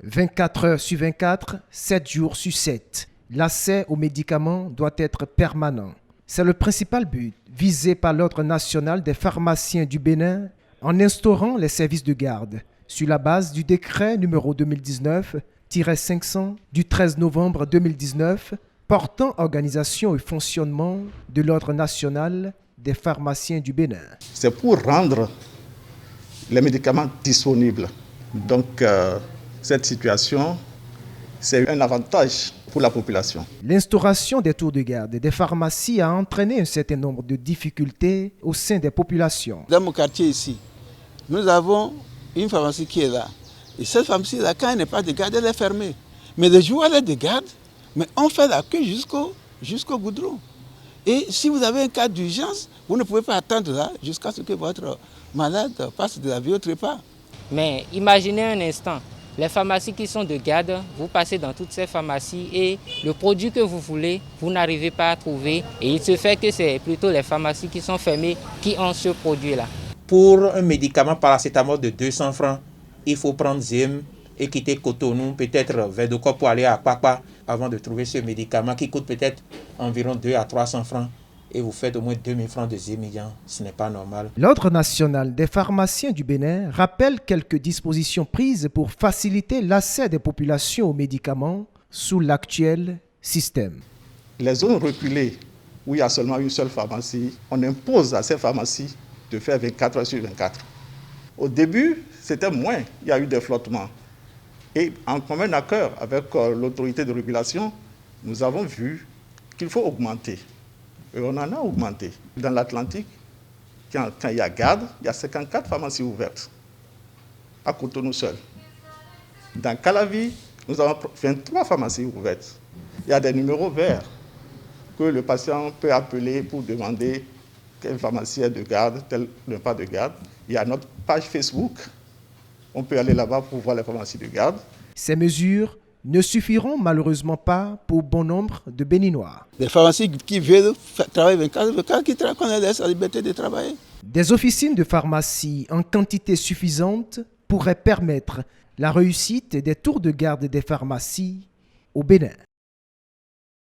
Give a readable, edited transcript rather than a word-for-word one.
24 heures sur 24, 7 jours sur 7. L'accès aux médicaments doit être permanent. C'est le principal but visé par l'Ordre national des pharmaciens du Bénin en instaurant les services de garde sur la base du décret numéro 2019-500 du 13 novembre 2019 portant organisation et fonctionnement de l'Ordre national des pharmaciens du Bénin. C'est pour rendre les médicaments disponibles. Donc, cette situation, c'est un avantage pour la population. L'instauration des tours de garde des pharmacies a entraîné un certain nombre de difficultés au sein des populations. Dans mon quartier ici, nous avons une pharmacie qui est là. Et cette pharmacie-là, quand elle n'est pas de garde, elle est fermée. Mais le jour où elle est de garde, mais on fait la queue jusqu'au goudron. Et si vous avez un cas d'urgence, vous ne pouvez pas attendre là jusqu'à ce que votre malade passe de la vie autre part. Mais imaginez un instant, les pharmacies qui sont de garde, vous passez dans toutes ces pharmacies et le produit que vous voulez, vous n'arrivez pas à trouver. Et il se fait que c'est plutôt les pharmacies qui sont fermées qui ont ce produit-là. Pour un médicament paracétamol de 200 francs, il faut prendre Zim et quitter Cotonou, peut-être vers de quoi pour aller à Papa avant de trouver ce médicament qui coûte peut-être environ 200 à 300 francs. Et vous faites au moins 2000 francs de Zimillan, ce n'est pas normal. L'Ordre national des pharmaciens du Bénin rappelle quelques dispositions prises pour faciliter l'accès des populations aux médicaments sous l'actuel système. Les zones reculées, où il y a seulement une seule pharmacie, on impose à ces pharmacies de faire 24 heures sur 24. Au début, c'était moins, il y a eu des flottements. Et en commun accord avec l'autorité de régulation, nous avons vu qu'il faut augmenter. Et on en a augmenté. Dans l'Atlantique, quand il y a garde, il y a 54 pharmacies ouvertes, à Cotonou seul. Dans Calavi, nous avons 23 pharmacies ouvertes. Il y a des numéros verts que le patient peut appeler pour demander quelle pharmacie est de garde, telle n'est pas de garde. Il y a notre page Facebook. On peut aller là-bas pour voir les pharmacies de garde. Ces mesures ne suffiront malheureusement pas pour bon nombre de Béninois. Des pharmacies qui veulent travailler 24 qui connaissent la liberté de travailler. Des officines de pharmacie en quantité suffisante pourraient permettre la réussite des tours de garde des pharmacies au Bénin.